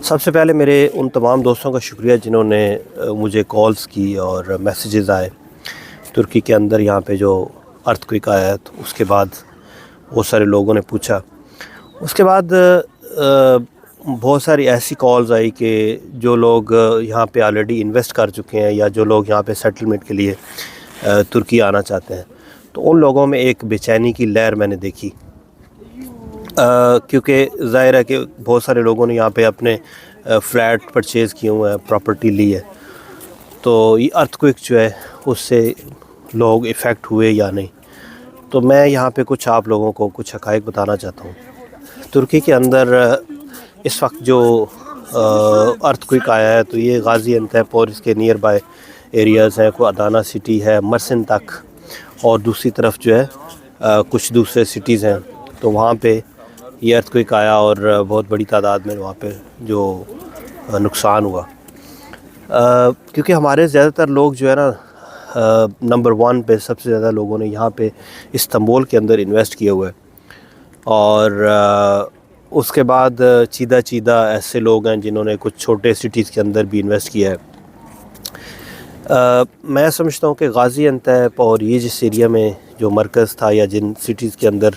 سب سے پہلے میرے ان تمام دوستوں کا شکریہ جنہوں نے مجھے کالز کی اور میسیجز آئے ترکی کے اندر یہاں پہ جو ارتھکویک آیا ہے، تو اس کے بعد بہت سارے لوگوں نے پوچھا۔ اس کے بعد بہت ساری ایسی کالز آئی کہ جو لوگ یہاں پہ آلریڈی انویسٹ کر چکے ہیں یا جو لوگ یہاں پہ سیٹلمنٹ کے لیے ترکی آنا چاہتے ہیں، تو ان لوگوں میں ایک بے چینی کی لہر میں نے دیکھی، کیونکہ ظاہر ہے کہ بہت سارے لوگوں نے یہاں پہ اپنے فلیٹ پرچیز کیے ہوئے ہیں، پراپرٹی لی ہے، تو یہ ارتھکویک جو ہے اس سے لوگ افیکٹ ہوئے یا نہیں۔ تو میں یہاں پہ کچھ آپ لوگوں کو کچھ حقائق بتانا چاہتا ہوں۔ ترکی کے اندر اس وقت جو ارتھکویک آیا ہے تو یہ غازی انتیپ اور اس کے نیئر بائی ایریاز ہیں، کوئی ادانا سٹی ہے، مرسن تک، اور دوسری طرف جو ہے کچھ دوسرے سٹیز ہیں، تو وہاں پہ یہ ارتھکویک آیا اور بہت بڑی تعداد میں وہاں پہ جو نقصان ہوا، کیونکہ ہمارے زیادہ تر لوگ جو ہے نا نمبر 1 پہ سب سے زیادہ لوگوں نے یہاں پہ استنبول کے اندر انویسٹ کیا ہوا ہے، اور اس کے بعد چیدہ ایسے لوگ ہیں جنہوں نے کچھ چھوٹے سٹیز کے اندر بھی انویسٹ کیا ہے۔ میں سمجھتا ہوں کہ غازی انتیپ اور یہ جس ایریا میں جو مرکز تھا یا جن سٹیز کے اندر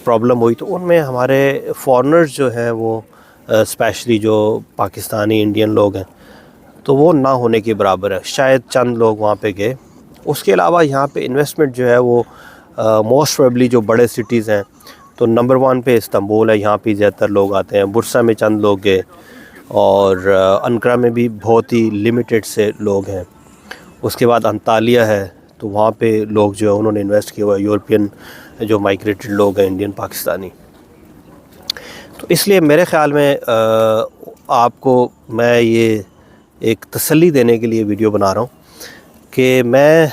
پرابلم ہوئی، تو ان میں ہمارے فارنرز جو ہیں وہ اسپیشلی جو پاکستانی انڈین لوگ ہیں تو وہ نہ ہونے کے برابر ہے، شاید چند لوگ وہاں پہ گئے۔ اس کے علاوہ یہاں پہ انویسٹمنٹ جو ہے وہ موسٹ پروبیبلی جو بڑے سٹیز ہیں، تو نمبر 1 پہ استنبول ہے، یہاں پہ زیادہ تر لوگ آتے ہیں، برسا میں چند لوگ گئے، اور انقرہ میں بھی بہت ہی لمیٹڈ سے لوگ ہیں۔ اس کے بعد انطالیہ ہے، تو وہاں پہ لوگ جو ہے انہوں نے انویسٹ کیا ہوا ہے، یورپین جو مائگریٹڈ لوگ ہیں، انڈین پاکستانی۔ تو اس لیے میرے خیال میں آپ کو میں یہ ایک تسلی دینے کے لیے ویڈیو بنا رہا ہوں کہ میں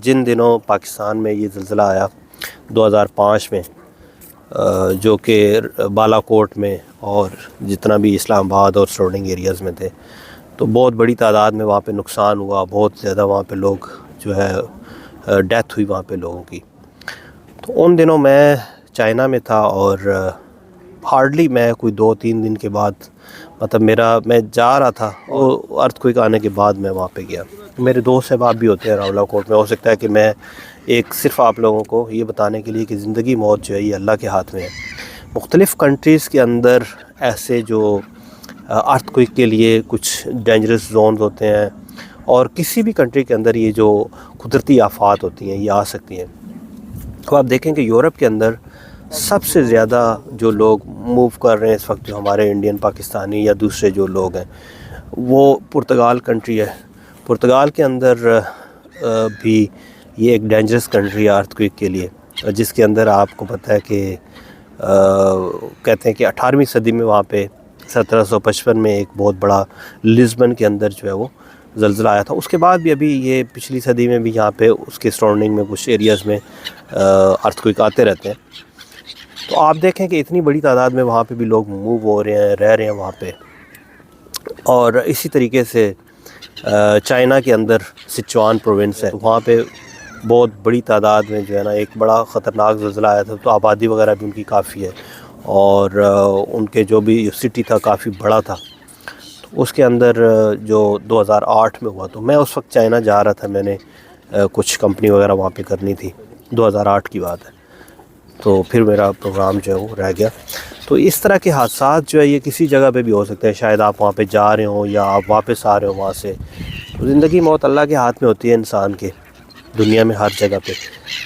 جن دنوں پاکستان میں یہ زلزلہ آیا 2005 میں، جو کہ بالا کوٹ میں اور جتنا بھی اسلام آباد اور سراؤنڈنگ ایریاز میں تھے، تو بہت بڑی تعداد میں وہاں پہ نقصان ہوا، بہت زیادہ وہاں پہ لوگ جو ہے ڈیتھ ہوئی وہاں پہ لوگوں کی۔ تو ان دنوں میں چائنا میں تھا، اور ہارڈلی میں کوئی 2-3 دن کے بعد، مطلب میں جا رہا تھا، اور ارتھکویک آنے کے بعد میں وہاں پہ گیا۔ میرے دوست احباب بھی ہوتے ہیں راولا کوٹ میں، ہو سکتا ہے کہ میں ایک صرف آپ لوگوں کو یہ بتانے کے لیے کہ زندگی موت جو ہے یہ اللہ کے ہاتھ میں ہے۔ مختلف کنٹریز کے اندر ایسے جو ارتھکویک کے لیے کچھ ڈینجرس زونز ہوتے ہیں، اور کسی بھی کنٹری کے اندر یہ جو قدرتی آفات ہوتی ہیں یہ آ سکتی ہیں۔ تو آپ دیکھیں کہ یورپ کے اندر سب سے زیادہ جو لوگ موو کر رہے ہیں اس وقت، جو ہمارے انڈین پاکستانی یا دوسرے جو لوگ ہیں، وہ پرتگال کنٹری ہے۔ پرتگال کے اندر بھی یہ ایک ڈینجرس کنٹری ہے ارتھکویک کے لیے، جس کے اندر آپ کو پتہ ہے کہ کہتے ہیں کہ 18ویں صدی میں وہاں پہ 1755 میں ایک بہت بڑا لزبن کے اندر جو ہے وہ زلزلہ آیا تھا۔ اس کے بعد بھی ابھی یہ پچھلی صدی میں بھی یہاں پہ اس کے سراؤنڈنگ میں کچھ ایریاز میں ارتھکویک آتے رہتے ہیں۔ تو آپ دیکھیں کہ اتنی بڑی تعداد میں وہاں پہ بھی لوگ موو ہو رہے ہیں، رہ رہے ہیں وہاں پہ۔ اور اسی طریقے سے چائنا کے اندر سچوان پروونس ہے، وہاں پہ بہت بڑی تعداد میں جو ہے نا ایک بڑا خطرناک زلزلہ آیا تھا، تو آبادی وغیرہ بھی ان کی کافی ہے، اور ان کے جو بھی سٹی تھا کافی بڑا تھا۔ تو اس کے اندر جو 2008 میں ہوا، تو میں اس وقت چائنا جا رہا تھا، میں نے کچھ کمپنی وغیرہ وہاں پہ کرنی تھی، 2008 کی بات ہے، تو پھر میرا پروگرام جو ہے وہ رہ گیا۔ تو اس طرح کے حادثات جو ہے یہ کسی جگہ پہ بھی ہو سکتے ہیں، شاید آپ وہاں پہ جا رہے ہوں یا آپ واپس آ رہے ہوں وہاں سے۔ تو زندگی موت اللہ کے ہاتھ میں ہوتی ہے انسان کے، دنیا میں ہر جگہ پہ۔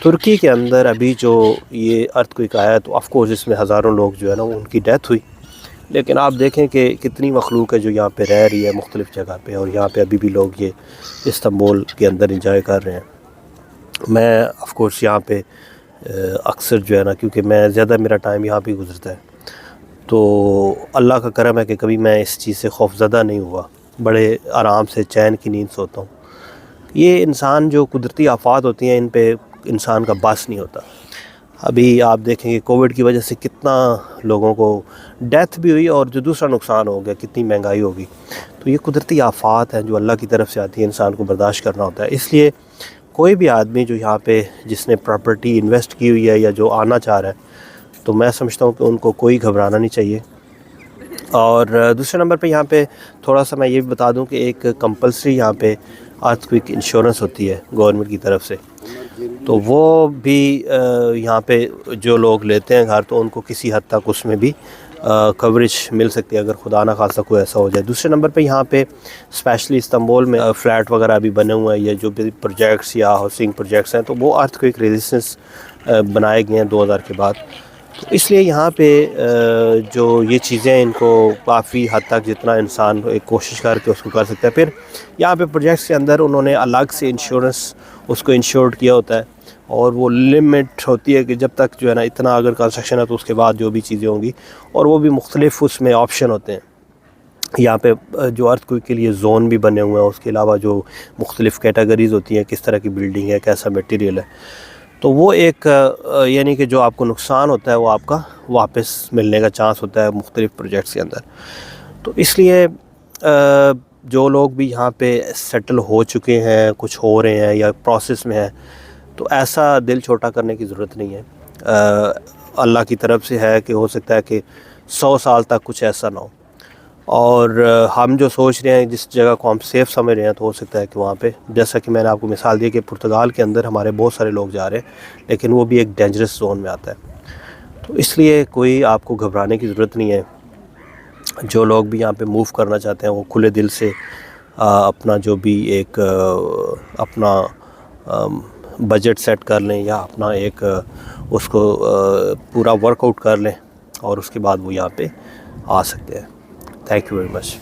ترکی کے اندر ابھی جو یہ ارتھکویک آیا تو آف کورس اس میں ہزاروں لوگ جو ہے نا ان کی ڈیتھ ہوئی، لیکن آپ دیکھیں کہ کتنی مخلوق ہے جو یہاں پہ رہ رہی ہے مختلف جگہ پہ، اور یہاں پہ ابھی بھی لوگ یہ استنبول کے اندر انجوائے کر رہے ہیں۔ میں آف کورس یہاں پہ اکثر جو ہے نا، کیونکہ میں زیادہ میرا ٹائم یہاں پہ گزرتا ہے، تو اللہ کا کرم ہے کہ کبھی میں اس چیز سے خوف زدہ نہیں ہوا، بڑے آرام سے چین کی نیند سوتا ہوں۔ یہ انسان جو قدرتی آفات ہوتی ہیں ان پہ انسان کا بس نہیں ہوتا۔ ابھی آپ دیکھیں کہ کووڈ کی وجہ سے کتنا لوگوں کو ڈیتھ بھی ہوئی، اور جو دوسرا نقصان ہو گیا، کتنی مہنگائی ہوگی۔ تو یہ قدرتی آفات ہیں جو اللہ کی طرف سے آتی ہے، انسان کو برداشت کرنا ہوتا ہے۔ اس لیے کوئی بھی آدمی جو یہاں پہ جس نے پراپرٹی انویسٹ کی ہوئی ہے یا جو آنا چاہ رہا ہے، تو میں سمجھتا ہوں کہ ان کو کوئی گھبرانا نہیں چاہیے، اور دوسرے نمبر پہ یہاں پہ تھوڑا سا میں یہ بھی بتا دوں کہ ایک کمپلسری یہاں پہ ارتھ کوئک انشورنس ہوتی ہے گورنمنٹ کی طرف سے، تو وہ بھی یہاں پہ جو لوگ لیتے ہیں گھر تو ان کو کسی حد تک اس میں بھی کوریج مل سکتی ہے اگر خدا نہ خواستہ کوئی ایسا ہو جائے۔ دوسرے نمبر پہ یہاں پہ اسپیشلی استنبول میں فلیٹ وغیرہ بھی بنے ہوئے ہیں یا جو بھی پروجیکٹس یا ہاؤسنگ پروجیکٹس ہیں تو وہ ارتھ کوئک ریزسٹنس بنائے گئے ہیں 2000 کے بعد، تو اس لیے یہاں پہ جو یہ چیزیں ان کو کافی حد تک جتنا انسان ایک کوشش کر کے اس کو کر سکتا ہے۔ پھر یہاں پہ پروجیکٹس کے اندر انہوں نے الگ سے انشورنس اس کو انشورڈ کیا ہوتا ہے، اور وہ لمٹ ہوتی ہے کہ جب تک جو ہے نا اتنا اگر کنسٹرکشن ہے تو اس کے بعد جو بھی چیزیں ہوں گی، اور وہ بھی مختلف اس میں آپشن ہوتے ہیں۔ یہاں پہ جو ارتھ کوئک کے لیے زون بھی بنے ہوئے ہیں، اس کے علاوہ جو مختلف کیٹیگریز ہوتی ہیں، کس طرح کی بلڈنگ ہے، کیسا میٹیریل ہے، تو وہ ایک یعنی کہ جو آپ کو نقصان ہوتا ہے وہ آپ کا واپس ملنے کا چانس ہوتا ہے مختلف پروجیکٹس کے اندر۔ تو اس لیے جو لوگ بھی یہاں پہ سیٹل ہو چکے ہیں، کچھ ہو رہے ہیں یا پروسیس میں ہیں، تو ایسا دل چھوٹا کرنے کی ضرورت نہیں ہے۔ اللہ کی طرف سے ہے کہ ہو سکتا ہے کہ 100 سال تک کچھ ایسا نہ ہو، اور ہم جو سوچ رہے ہیں جس جگہ کو ہم سیف سمجھ رہے ہیں تو ہو سکتا ہے کہ وہاں پہ، جیسا کہ میں نے آپ کو مثال دی کہ پرتگال کے اندر ہمارے بہت سارے لوگ جا رہے ہیں لیکن وہ بھی ایک ڈینجرس زون میں آتا ہے، تو اس لیے کوئی آپ کو گھبرانے کی ضرورت نہیں ہے۔ جو لوگ بھی یہاں پہ موو کرنا چاہتے ہیں وہ کھلے دل سے اپنا جو بھی ایک اپنا بجٹ سیٹ کر لیں یا اپنا ایک اس کو پورا ورک آؤٹ کر لیں، اور اس کے بعد وہ یہاں پہ آ سکتے ہیں۔ Thank you very much.